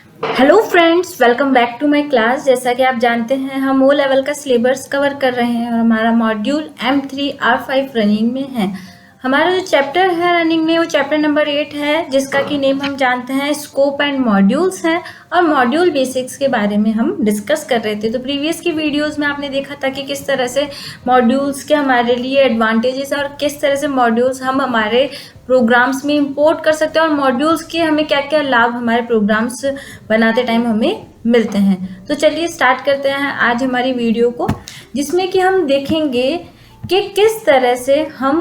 Hello friends, welcome back to my class. जैसा कि आप जानते हैं हम ओ लेवल का सिलेबस कवर कर रहे हैं और हमारा मॉड्यूल M3R5 रनिंग में है। हमारा जो चैप्टर है रनिंग में वो चैप्टर नंबर 8 है, जिसका कि नेम हम जानते हैं स्कोप एंड मॉड्यूल्स है और मॉड्यूल बेसिक्स के बारे में हम डिस्कस कर रहे थे। तो प्रीवियस की वीडियोस में आपने देखा था कि किस तरह से मॉड्यूल्स के हमारे लिए एडवांटेजेस और किस तरह से मॉड्यूल्स हम हमारे प्रोग्राम्स में इंपोर्ट कर सकते हैं और मॉड्यूल्स के हमें क्या क्या लाभ हमारे प्रोग्राम्स बनाते टाइम हमें मिलते हैं। तो चलिए स्टार्ट करते हैं आज हमारी वीडियो को, जिसमें कि हम देखेंगे कि किस तरह से हम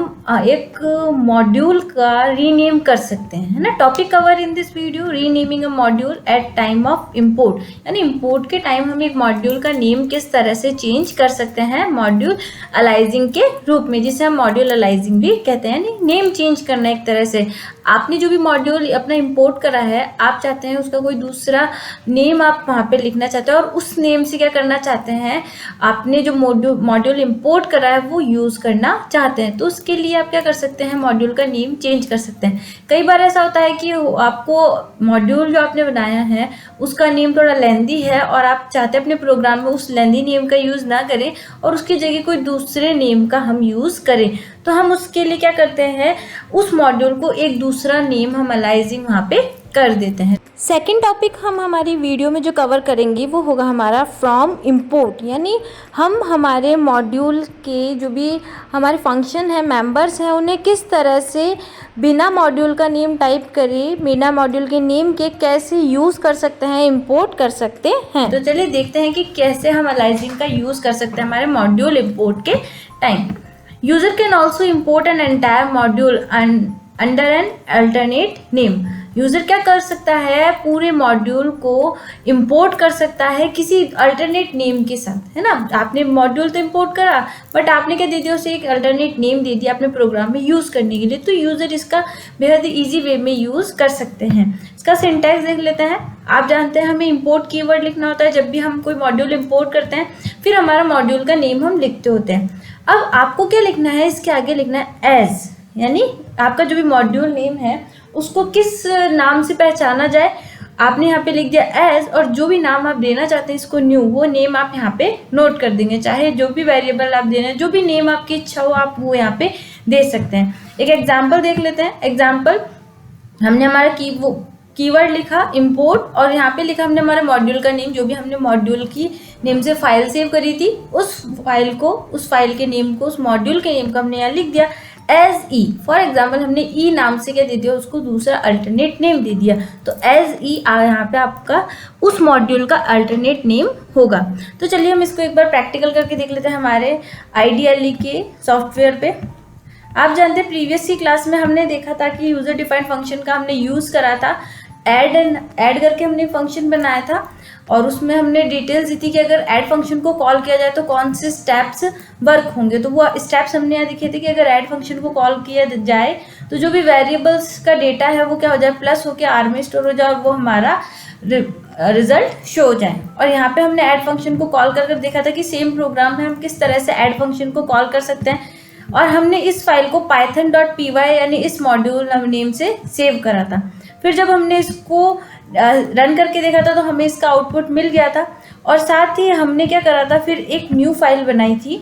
एक मॉड्यूल का रीनेम कर सकते हैं, है ना। Topic cover in this video renaming a module at time of import, यानी इंपोर्ट के टाइम हम एक मॉड्यूल का नेम किस तरह से चेंज कर सकते हैं मॉड्यूल अलाइजिंग के रूप में, जिसे हम मॉड्यूल अलाइजिंग भी कहते हैं। नेम चेंज करना एक तरह से, आपने जो भी मॉड्यूल अपना इंपोर्ट करा है आप चाहते हैं उसका कोई दूसरा नेम आप वहाँ पे लिखना चाहते हैं और उस नेम से क्या करना चाहते हैं, आपने जो मॉड्यूल इंपोर्ट करा है वो यूज़ करना चाहते हैं। तो उसके लिए आप क्या कर सकते हैं, मॉड्यूल का नेम चेंज कर सकते हैं। कई बार ऐसा होता है कि आपको मॉड्यूल जो आपने बनाया है उसका नेम थोड़ा लेंदी है और आप चाहते हैं अपने प्रोग्राम में उस लेंदी नेम का यूज़ ना करें और उसकी जगह कोई दूसरे नेम का हम यूज़ करें। तो हम उसके लिए क्या करते हैं, उस मॉड्यूल को एक दूसरा नेम हम अलाइजिंग वहाँ पे कर देते हैं। सेकंड टॉपिक हम हमारी वीडियो में जो कवर करेंगे वो होगा हमारा फ्रॉम इंपोर्ट, यानी हम हमारे मॉड्यूल के जो भी हमारे फंक्शन है, मेंबर्स हैं, उन्हें किस तरह से बिना मॉड्यूल का नेम टाइप करे, बिना मॉड्यूल के नेम के कैसे यूज़ कर सकते हैं, इंपोर्ट कर सकते हैं। तो चलिए देखते हैं कि कैसे हम अलाइजिंग का यूज़ कर सकते हैं हमारे मॉड्यूल इंपोर्ट के time. User can also import an entire module under an alternate name. User क्या कर सकता है, पूरे मॉड्यूल को इंपोर्ट कर सकता है किसी अल्टरनेट नेम के साथ, है ना। आपने मॉड्यूल तो इंपोर्ट करा बट आपने क्या दे दिया, उसे एक अल्टरनेट नेम दे दिया अपने प्रोग्राम में यूज़ करने के लिए। तो यूज़र इसका बेहद ईजी वे में यूज़ कर सकते हैं। इसका सिंटैक्स देख लेते हैं। आप जानते हैं हमें इंपोर्ट कीवर्ड लिखना होता है जब भी हम कोई मॉड्यूल इंपोर्ट करते हैं, फिर हमारा मॉड्यूल का नेम हम लिखते होते हैं। अब आपको क्या लिखना है, इसके आगे लिखना है एज, यानी आपका जो भी मॉड्यूल नेम है उसको किस नाम से पहचाना जाए। आपने यहाँ पे लिख दिया एज और जो भी नाम आप देना चाहते हैं इसको न्यू, वो नेम आप यहाँ पे नोट कर देंगे। चाहे जो भी वेरिएबल आप देना है, जो भी नेम आपकी इच्छा हो आप वो यहाँ पे दे सकते हैं। एक एग्जाम्पल देख लेते हैं। एग्जाम्पल, हमने हमारा कीवर्ड लिखा इंपोर्ट और यहाँ पे लिखा हमने हमारे मॉड्यूल का नेम, जो भी हमने मॉड्यूल की नेम से फाइल सेव करी थी उस फाइल के नेम को, उस मॉड्यूल के नेम को हमने यहाँ लिख दिया एज ई। फॉर एग्जाम्पल हमने ई नाम से क्या दे दिया, उसको दूसरा अल्टरनेट नेम दे दिया। तो एज ई यहाँ पे आपका उस मॉड्यूल का अल्टरनेट नेम होगा। तो चलिए हम इसको एक बार प्रैक्टिकल करके देख लेते हैं हमारे IDLE के सॉफ्टवेयर पे। आप जानते हैं प्रीवियस की क्लास में हमने देखा था कि यूजर डिफाइंड फंक्शन का हमने यूज़ करा था, ऐड करके हमने फंक्शन बनाया था और उसमें हमने डिटेल्स दी थी कि अगर ऐड फंक्शन को कॉल किया जाए तो कौन से स्टेप्स वर्क होंगे। तो वो स्टेप्स हमने यहाँ दिखे थे कि अगर ऐड फंक्शन को कॉल किया जाए तो जो भी वेरिएबल्स का डेटा है वो क्या हो जाए, प्लस होकर आर में स्टोर हो जाए और वो हमारा रिजल्ट शो हो जाए। और यहाँ पे हमने ऐड फंक्शन को कॉल कर देखा था कि सेम प्रोग्राम में हम किस तरह से ऐड फंक्शन को कॉल कर सकते हैं और हमने इस फाइल को python.py यानी इस मॉड्यूल नेम से सेव करा था। फिर जब हमने इसको रन करके देखा था तो हमें इसका आउटपुट मिल गया था और साथ ही हमने क्या करा था, फिर एक न्यू फाइल बनाई थी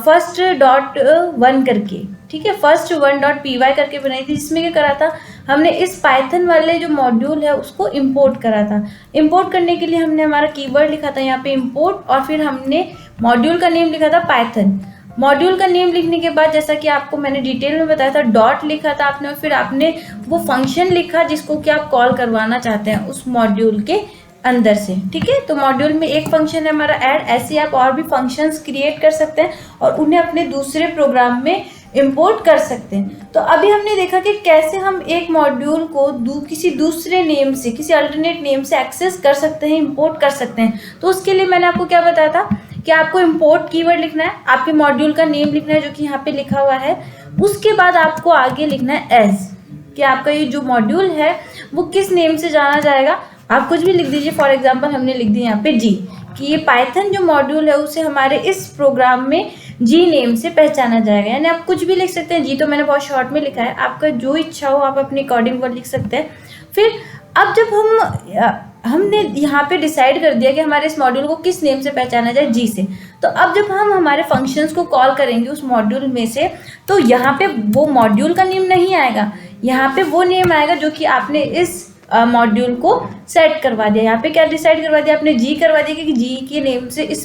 first.1 करके, ठीक है, first1.py करके बनाई थी, जिसमें क्या करा था, हमने इस पाइथन वाले जो मॉड्यूल है उसको इंपोर्ट करा था। इंपोर्ट करने के लिए हमने हमारा कीवर्ड लिखा था यहाँ पे इंपोर्ट और फिर हमने मॉड्यूल का नेम लिखा था पाइथन। मॉड्यूल का नेम लिखने के बाद जैसा कि आपको मैंने डिटेल में बताया था, डॉट लिखा था आपने और फिर आपने वो फंक्शन लिखा जिसको कि आप कॉल करवाना चाहते हैं उस मॉड्यूल के अंदर से, ठीक है। तो मॉड्यूल में एक फंक्शन है हमारा ऐड, ऐसे आप और भी फंक्शंस क्रिएट कर सकते हैं और उन्हें अपने दूसरे प्रोग्राम में इंपोर्ट कर सकते हैं। तो अभी हमने देखा कि कैसे हम एक मॉड्यूल को किसी दूसरे नेम से, किसी अल्टरनेट नेम से एक्सेस कर सकते हैं, इंपोर्ट कर सकते हैं। तो उसके लिए मैंने आपको क्या बताया था कि आपको इंपोर्ट कीवर्ड लिखना है, आपके मॉड्यूल का नेम लिखना है जो कि यहाँ पे लिखा हुआ है, उसके बाद आपको आगे लिखना है एज, कि आपका ये जो मॉड्यूल है वो किस नेम से जाना जाएगा। आप कुछ भी लिख दीजिए। फॉर एग्जांपल हमने लिख दिया यहाँ पे जी, कि ये पाइथन जो मॉड्यूल है उसे हमारे इस प्रोग्राम में जी नेम से पहचाना जाएगा। यानी आप कुछ भी लिख सकते हैं। जी तो मैंने बहुत शॉर्ट में लिखा है, आपका जो इच्छा हो आप अपने अकॉर्डिंग वर्ड लिख सकते हैं। फिर अब जब हम हमने यहाँ पे डिसाइड कर दिया कि हमारे इस मॉड्यूल को किस नेम से पहचाना जाए, जी से। तो अब जब हम हमारे फंक्शंस को कॉल करेंगे उस मॉड्यूल में से, तो यहाँ पे वो मॉड्यूल का नेम नहीं आएगा, यहाँ पे वो नेम आएगा जो कि आपने इस मॉड्यूल को सेट करवा दिया। यहाँ पे क्या डिसाइड करवा दिया आपने, जी करवा दिया कि जी के नेम से इस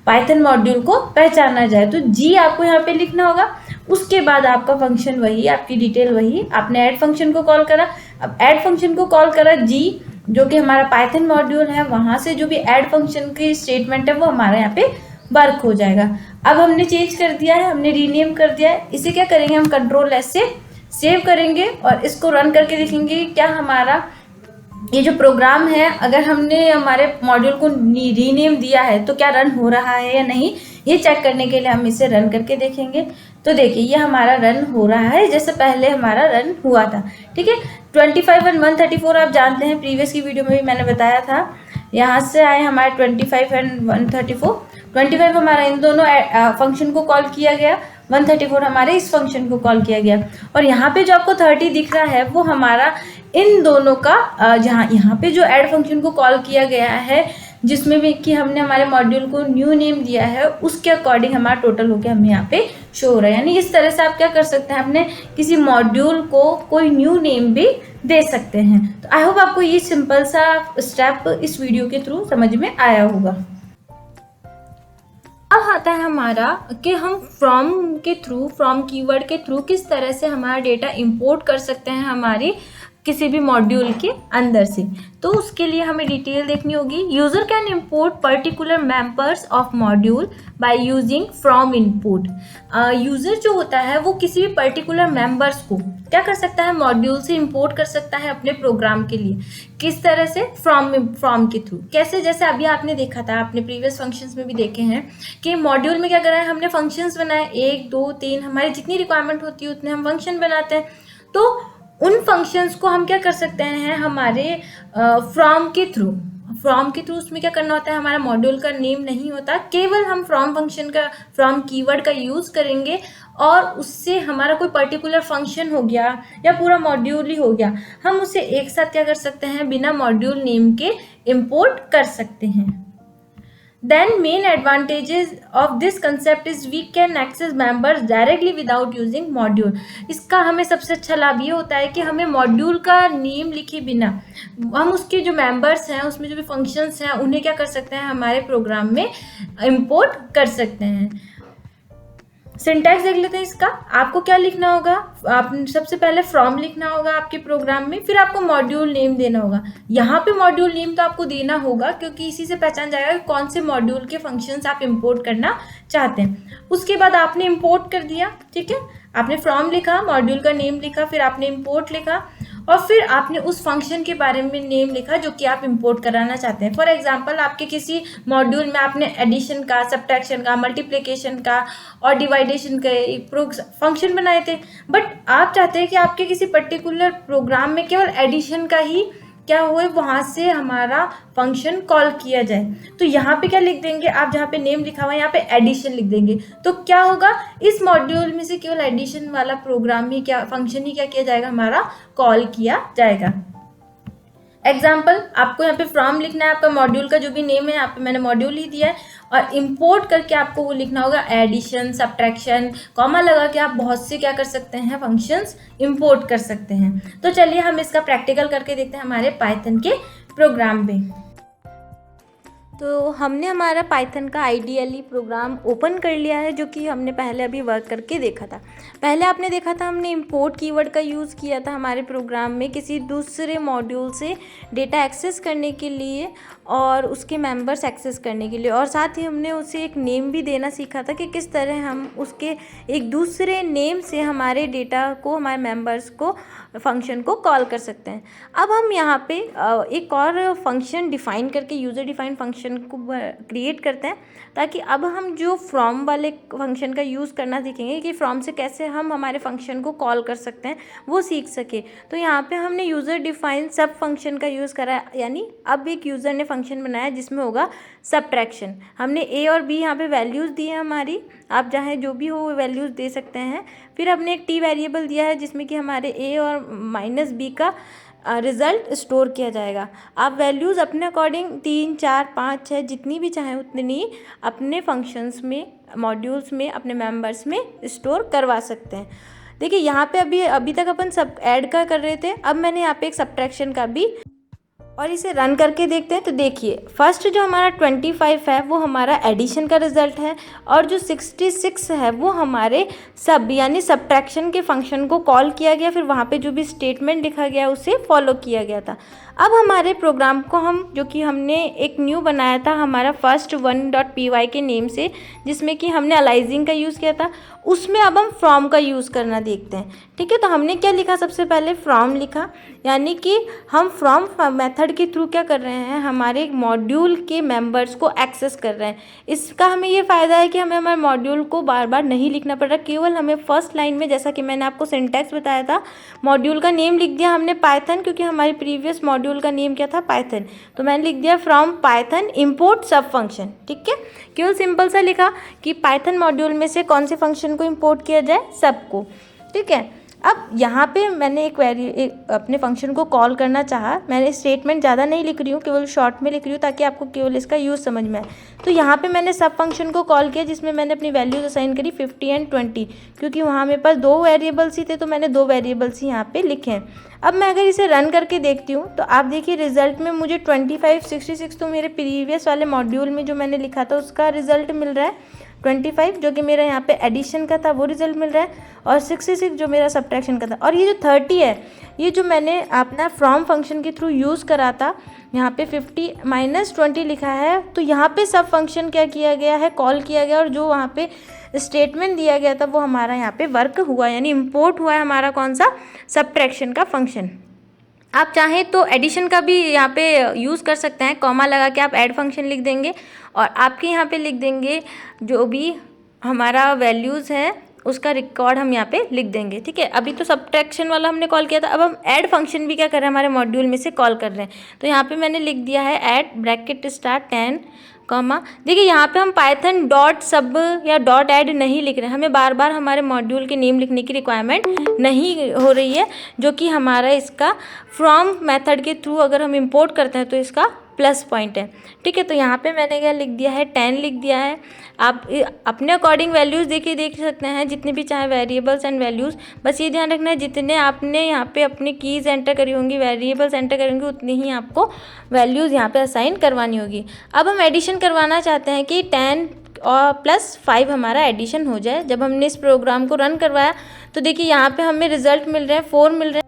पाइथन मॉड्यूल को पहचाना जाए। तो जी आपको यहाँ पे लिखना होगा। उसके बाद आपका फंक्शन वही, आपकी डिटेल वही, आपने ऐड फंक्शन को कॉल करा। अब ऐड फंक्शन को कॉल करा जी, जो कि हमारा पाइथन मॉड्यूल है, वहाँ से जो भी ऐड फंक्शन की स्टेटमेंट है वो हमारा यहाँ पे वर्क हो जाएगा। अब हमने चेंज कर दिया है, हमने रीनेम कर दिया है। इसे क्या करेंगे, हम कंट्रोल एस से सेव करेंगे और इसको रन करके देखेंगे क्या हमारा ये जो प्रोग्राम है, अगर हमने हमारे मॉड्यूल को रीनेम दिया है तो क्या रन हो रहा है या नहीं, ये चेक करने के लिए हम इसे रन करके देखेंगे। तो देखिए ये हमारा रन हो रहा है जैसे पहले हमारा रन हुआ था। ठीक है, 25 और 134 आप जानते हैं, प्रीवियस की वीडियो में भी मैंने बताया था। यहाँ से आए हमारे 25 एंड 134। 25 हमारा इन दोनों फंक्शन को कॉल किया गया, 134 हमारे इस फंक्शन को कॉल किया गया। और यहाँ पे जो आपको 30 दिख रहा है वो हमारा इन दोनों का जहाँ यहाँ पे जो ऐड फंक्शन को कॉल किया गया है, जिसमें भी कि हमने हमारे मॉड्यूल को न्यू नेम दिया है, उसके अकॉर्डिंग हमारा टोटल होकर हमें यहाँ पे शो हो रहा है। यानी इस तरह से आप क्या कर सकते हैं, अपने किसी मॉड्यूल को कोई न्यू नेम भी दे सकते हैं। तो आई होप आपको ये सिंपल सा स्टेप इस वीडियो के थ्रू समझ में आया होगा। अब आता है हमारा कि हम फ्रॉम के थ्रू, फ्रॉम कीवर्ड के थ्रू किस तरह से हमारा डेटा इंपोर्ट कर सकते हैं हमारी किसी भी मॉड्यूल के अंदर से। तो उसके लिए हमें डिटेल देखनी होगी। User can import particular members of module by using from input. User जो होता है वो किसी भी पर्टिकुलर मेंबर्स को क्या कर सकता है, मॉड्यूल से इंपोर्ट कर सकता है अपने प्रोग्राम के लिए। किस तरह से, फ्रॉम के थ्रू। कैसे, जैसे अभी आपने देखा था, आपने प्रीवियस फंक्शंस में भी देखे हैं कि मॉड्यूल में क्या करा है, हमने फंक्शंस बनाए 1 2 3, हमारी जितनी रिक्वायरमेंट होती है उतने हम फंक्शन बनाते हैं। तो उन फंक्शंस को हम क्या कर सकते हैं, हमारे फ्रॉम के थ्रू उसमें क्या करना होता है, हमारा मॉड्यूल का नेम नहीं होता, केवल हम फ्रॉम फंक्शन का, फ्रॉम कीवर्ड का यूज़ करेंगे और उससे हमारा कोई पर्टिकुलर फंक्शन हो गया या पूरा मॉड्यूल ही हो गया, हम उसे एक साथ क्या कर सकते हैं, बिना मॉड्यूल नेम के इंपोर्ट कर सकते हैं। Then main advantages of this concept is we can access members directly without using module। इसका हमें सबसे अच्छा लाभ ये होता है कि हमें मॉड्यूल का नेम लिखे बिना हम उसके जो मेंबर्स हैं, उसमें जो भी फंक्शंस हैं, उन्हें क्या कर सकते हैं, हमारे प्रोग्राम में इंपोर्ट कर सकते हैं। सिंटैक्स देख लेते हैं इसका। आपको क्या लिखना होगा, आप सबसे पहले फ्रॉम लिखना होगा आपके प्रोग्राम में, फिर आपको मॉड्यूल नेम देना होगा। यहाँ पे मॉड्यूल नेम तो आपको देना होगा क्योंकि इसी से पहचान जाएगा कि कौन से मॉड्यूल के फंक्शंस आप इंपोर्ट करना चाहते हैं। उसके बाद आपने इंपोर्ट कर दिया, ठीक है, आपने फ्रॉम लिखा, मॉड्यूल का नेम लिखा, फिर आपने इंपोर्ट लिखा और फिर आपने उस फंक्शन के बारे में नेम लिखा जो कि आप इंपोर्ट कराना चाहते हैं। फॉर एग्जांपल आपके किसी मॉड्यूल में आपने एडिशन का, सब्ट्रैक्शन का, मल्टीप्लिकेशन का और डिवाइडेशन का फंक्शन बनाए थे, बट आप चाहते हैं कि आपके किसी पर्टिकुलर प्रोग्राम में केवल एडिशन का ही क्या हुए, वहाँ से हमारा फंक्शन कॉल किया जाए। तो यहाँ पे क्या लिख देंगे आप, जहाँ पे नेम लिखा हुआ है यहाँ पे एडिशन लिख देंगे। तो क्या होगा, इस मॉड्यूल में से केवल एडिशन वाला प्रोग्राम ही क्या, फंक्शन ही क्या किया जाएगा, हमारा कॉल किया जाएगा। एग्जाम्पल, आपको यहाँ पे फ्रॉम लिखना है, आपका मॉड्यूल का जो भी नेम है यहाँ पे मैंने मॉड्यूल ही दिया है, और इंपोर्ट करके आपको वो लिखना होगा एडिशन, सब्ट्रैक्शन, कॉमा लगा के आप बहुत से क्या कर सकते हैं, फंक्शंस इंपोर्ट कर सकते हैं। तो चलिए हम इसका प्रैक्टिकल करके देखते हैं हमारे पाइथन के प्रोग्राम में। तो हमने हमारा पाइथन का आइडियली प्रोग्राम ओपन कर लिया है, जो कि हमने पहले अभी वर्क करके देखा था। पहले आपने देखा था हमने इंपोर्ट कीवर्ड का यूज़ किया था हमारे प्रोग्राम में किसी दूसरे मॉड्यूल से डेटा एक्सेस करने के लिए और उसके मेंबर्स एक्सेस करने के लिए, और साथ ही हमने उसे एक नेम भी देना सीखा था कि किस तरह हम उसके एक दूसरे नेम से हमारे डेटा को, हमारे मेंबर्स को, फंक्शन को कॉल कर सकते हैं। अब हम यहाँ पे एक और फंक्शन डिफ़ाइन करके यूज़र डिफाइन फंक्शन को क्रिएट करते हैं, ताकि अब हम जो फ्रॉम वाले फंक्शन का यूज़ करना सीखेंगे कि फ्रॉम से कैसे हम हमारे फंक्शन को कॉल कर सकते हैं, वो सीख सके। तो यहाँ पे हमने यूज़र डिफाइन सब फंक्शन का यूज़ करा, यानी अब एक यूज़र ने फंक्शन बनाया जिसमें होगा सब्ट्रैक्शन। हमने ए और बी यहाँ पे वैल्यूज़ दी है हमारी, आप चाहे जो भी हो वो वैल्यूज़ दे सकते हैं। फिर हमने एक टी वेरिएबल दिया है जिसमें कि हमारे ए और माइनस बी का रिज़ल्ट स्टोर किया जाएगा। आप वैल्यूज़ अपने अकॉर्डिंग 3, 4, 5, 6 जितनी भी चाहें उतनी अपने फंक्शंस में, मॉड्यूल्स में, अपने मेंबर्स में स्टोर करवा सकते हैं। देखिए यहाँ पे अभी तक अपन सब ऐड का कर रहे थे, अब मैंने यहाँ पे एक सब्ट्रैक्शन का भी, और इसे रन करके देखते हैं। तो देखिए फर्स्ट जो हमारा 25 है वो हमारा एडिशन का रिजल्ट है, और जो 66 है वो हमारे सब यानी सब्ट्रैक्शन के फंक्शन को कॉल किया गया, फिर वहाँ पे जो भी स्टेटमेंट लिखा गया उसे फॉलो किया गया था। अब हमारे प्रोग्राम को हम, जो कि हमने एक न्यू बनाया था हमारा first1.py के नेम से, जिसमें कि हमने अलाइजिंग का यूज़ किया था, उसमें अब हम फ्रॉम का यूज़ करना देखते हैं। ठीक है, तो हमने क्या लिखा, सबसे पहले फ्रॉम लिखा, यानी कि हम फ्रॉम मेथड के थ्रू क्या कर रहे हैं, हमारे मॉड्यूल के मेंबर्स को एक्सेस कर रहे हैं। इसका हमें ये फ़ायदा है कि हमें हमारे मॉड्यूल को बार बार नहीं लिखना पड़ रहा, केवल हमें फर्स्ट लाइन में, जैसा कि मैंने आपको सिंटैक्स बताया था, मॉड्यूल का नेम लिख दिया हमने पाइथन, क्योंकि हमारी प्रीवियस मॉड्यूल का नेम क्या था, पाइथन, तो मैंने लिख दिया फ्रॉम पाइथन इम्पोर्ट सब फंक्शन। ठीक है, केवल सिंपल सा लिखा कि पाइथन मॉड्यूल में से कौन से फंक्शन को इम्पोर्ट किया जाए, सबको। ठीक है, अब यहाँ पे मैंने एक अपने फंक्शन को कॉल करना चाहा, मैंने स्टेटमेंट ज़्यादा नहीं लिख रही हूँ, केवल शॉर्ट में लिख रही हूँ ताकि आपको केवल इसका यूज़ समझ में आए। तो यहाँ पे मैंने सब फंक्शन को कॉल किया, जिसमें मैंने अपनी वैल्यूज असाइन करी 50 एंड 20, क्योंकि वहाँ मेरे पास 2 वेरिएबल्स ही थे, तो मैंने 2 वेरिएबल्स ही यहाँ पे लिखे हैं। अब मैं अगर इसे रन करके देखती हूँ तो आप देखिए रिजल्ट में मुझे 25, 66 तो मेरे प्रीवियस वाले मॉड्यूल में जो मैंने लिखा था उसका रिजल्ट मिल रहा है, 25 जो कि मेरा यहाँ पे एडिशन का था वो रिजल्ट मिल रहा है, और 66 जो मेरा सब्ट्रैक्शन का था। और ये जो 30 है, ये जो मैंने अपना फ्रॉम फंक्शन के थ्रू यूज़ करा था, यहाँ पे 50 - 20 लिखा है, तो यहाँ पे सब फंक्शन क्या किया गया है, कॉल किया गया, और जो वहाँ पे स्टेटमेंट दिया गया था वो हमारा यहाँ पे वर्क हुआ, यानी इम्पोर्ट हुआ है हमारा कौन सा, सब्ट्रैक्शन का फंक्शन। आप चाहें तो एडिशन का भी यहाँ पे यूज़ कर सकते हैं, कॉमा लगा के आप ऐड फंक्शन लिख देंगे, और आपके यहाँ पे लिख देंगे जो भी हमारा वैल्यूज़ है उसका रिकॉर्ड हम यहाँ पे लिख देंगे। ठीक है, अभी तो सब्ट्रैक्शन वाला हमने कॉल किया था, अब हम ऐड फंक्शन भी क्या कर रहे हैं, हमारे मॉड्यूल में से कॉल कर रहे हैं। तो यहाँ पे मैंने लिख दिया है ऐड ब्रैकेट स्टार्ट 10 कॉमा। देखिए यहाँ पे हम पाइथन डॉट सब या डॉट ऐड नहीं लिख रहे हैं, हमें बार बार हमारे मॉड्यूल के नेम लिखने की रिक्वायरमेंट नहीं हो रही है, जो कि हमारा इसका फ्रॉम मेथड के थ्रू अगर हम इंपोर्ट करते हैं तो इसका प्लस पॉइंट है। ठीक है, तो यहाँ पे मैंने क्या लिख दिया है, 10 लिख दिया है। आप अपने अकॉर्डिंग वैल्यूज़ देख सकते हैं, जितने भी चाहे वेरिएबल्स एंड वैल्यूज़, बस ये ध्यान रखना है जितने आपने यहाँ पे अपनी कीज़ एंटर करी होंगी, वेरिएबल्स एंटर करेंगे, उतनी ही आपको वैल्यूज़ यहाँ पे असाइन करवानी होगी। अब हम एडिशन करवाना चाहते हैं कि 10 और +5 हमारा एडिशन हो जाए। जब हमने इस प्रोग्राम को रन करवाया तो देखिए यहाँ पे हमें रिजल्ट मिल रहे हैं 4 मिल रहे हैं।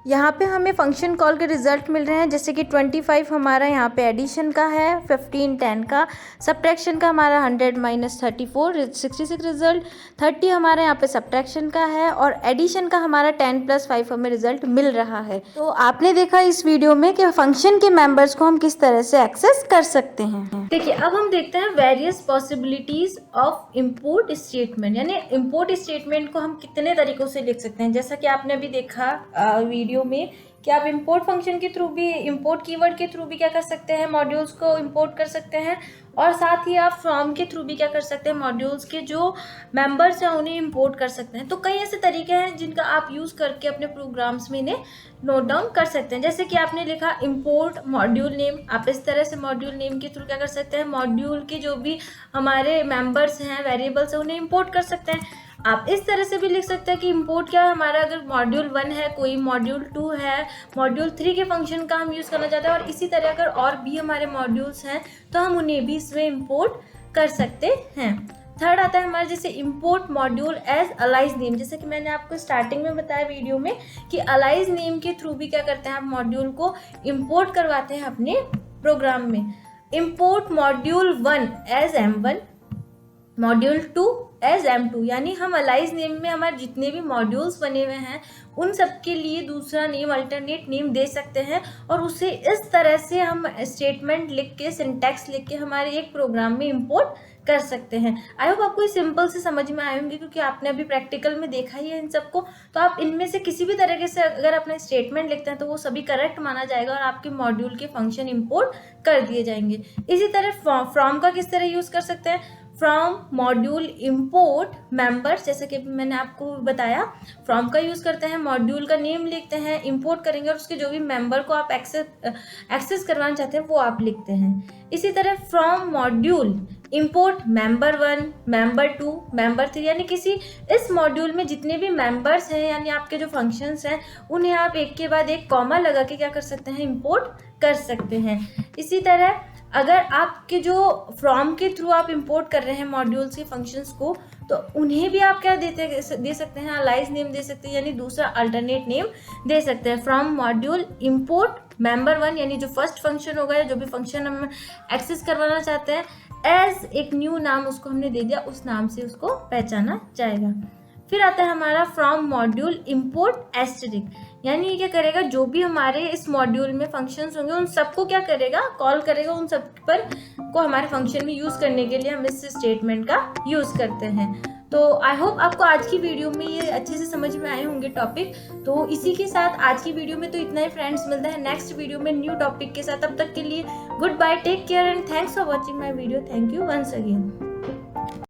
यहाँ पे हमें फंक्शन कॉल के रिजल्ट मिल रहे हैं, जैसे कि 25 हमारा यहाँ पे एडिशन का है, 15 10 का, सब्ट्रैक्शन का हमारा 100 - 34 66 रिजल्ट, 30 हमारा यहाँ पे सब्ट्रैक्शन का है, और एडिशन का हमारा 10 + 5 हमें रिजल्ट मिल रहा है। तो आपने देखा इस वीडियो में कि फंक्शन के मेंबर्स को हम किस तरह से एक्सेस कर सकते हैं। देखिए अब हम देखते हैं various possibilities of import statement, यानी इम्पोर्ट स्टेटमेंट को हम कितने तरीकों से लिख सकते हैं। जैसा कि आपने अभी देखा वीडियो में कि आप इंपोर्ट फंक्शन के थ्रू भी, इंपोर्ट कीवर्ड के थ्रू भी क्या कर सकते हैं, मॉड्यूल्स को इंपोर्ट कर सकते हैं, और साथ ही आप फ्रॉम के थ्रू भी क्या कर सकते हैं, मॉड्यूल्स के जो मेंबर्स हैं उन्हें इंपोर्ट कर सकते हैं। तो कई ऐसे तरीके हैं जिनका आप यूज़ करके अपने प्रोग्राम्स में इन्हें नोट डाउन कर सकते हैं। जैसे कि आपने लिखा इंपोर्ट मॉड्यूल नेम, आप इस तरह से मॉड्यूल नेम के थ्रू क्या कर सकते हैं, मॉड्यूल के जो भी हमारे मेंबर्स हैं, वेरिएबल्स हैं, उन्हें इंपोर्ट कर सकते हैं। आप इस तरह से भी लिख सकते हैं कि इंपोर्ट क्या है हमारा, अगर मॉड्यूल 1 है, कोई मॉड्यूल 2 है, मॉड्यूल 3 के फंक्शन का हम यूज़ करना चाहते हैं, और इसी तरह अगर और भी हमारे मॉड्यूल्स हैं तो हम उन्हें भी इसमें इंपोर्ट कर सकते हैं। थर्ड आता है हमारे जैसे import module as alias name, जैसे कि मैंने आपको स्टार्टिंग में बताया वीडियो में कि अलाइज नेम के थ्रू भी क्या करते हैं, आप मॉड्यूल को इंपोर्ट करवाते हैं अपने प्रोग्राम में। Import module 1 as M1, module 2 as M2, यानी हम अलाइज नेम में हमारे जितने भी मॉड्यूल्स बने हुए हैं उन सब के लिए दूसरा नेम, अल्टरनेट नेम दे सकते हैं, और उसे इस तरह से हम स्टेटमेंट लिख के, सिंटैक्स लिख के हमारे एक प्रोग्राम में इंपोर्ट कर सकते हैं। आई होप आपको ये सिंपल से समझ में आए होंगे, क्योंकि आपने अभी प्रैक्टिकल में देखा ही है इन सबको। तो आप इनमें से किसी भी तरीके से अगर अपना स्टेटमेंट लिखते हैं तो वो सभी करेक्ट माना जाएगा और आपके मॉड्यूल के फंक्शन इंपोर्ट कर दिए जाएंगे। इसी तरह फ्रॉम का किस तरह यूज़ कर सकते हैं, फ्रॉम मॉड्यूल इंपोर्ट मेंबर्स, जैसे कि मैंने आपको बताया फ्रॉम का यूज़ करते हैं, मॉड्यूल का नेम लिखते हैं, इंपोर्ट करेंगे और उसके जो भी मेंबर को आप एक्सेस करवाना चाहते हैं वो आप लिखते हैं। इसी तरह from module import member 1, member 2, member 3, यानी किसी इस मॉड्यूल में जितने भी मेंबर्स हैं यानी आपके जो फंक्शंस हैं उन्हें आप एक के बाद एक कॉमा लगा के क्या कर सकते हैं, इंपोर्ट कर सकते हैं। इसी तरह अगर आपके जो फ्रॉम के थ्रू आप इंपोर्ट कर रहे हैं मॉड्यूल्स के फंक्शंस को, तो उन्हें भी आप क्या दे सकते हैं, अलाइज नेम दे सकते हैं, यानी दूसरा अल्टरनेट नेम दे सकते हैं। फ्रॉम मॉड्यूल इंपोर्ट मेंबर 1, यानी जो फर्स्ट फंक्शन होगा या जो भी फंक्शन हम एक्सेस करवाना चाहते हैं, एज एक न्यू नाम उसको हमने दे दिया, उस नाम से उसको पहचाना जाएगा। फिर आता है हमारा फ्रॉम मॉड्यूल इंपोर्ट एस्टेरिक, यानी ये क्या करेगा, जो भी हमारे इस मॉड्यूल में फंक्शंस होंगे उन सबको क्या करेगा, कॉल करेगा, उन सब पर को हमारे फंक्शन में यूज़ करने के लिए हम इस स्टेटमेंट का यूज़ करते हैं। तो आई होप आपको आज की वीडियो में ये अच्छे से समझ में आए होंगे टॉपिक। तो इसी के साथ आज की वीडियो में तो इतना ही फ्रेंड्स, मिलता है नेक्स्ट वीडियो में न्यू टॉपिक के साथ। तब तक के लिए goodbye, take care and thanks for watching my video. Thank you once again.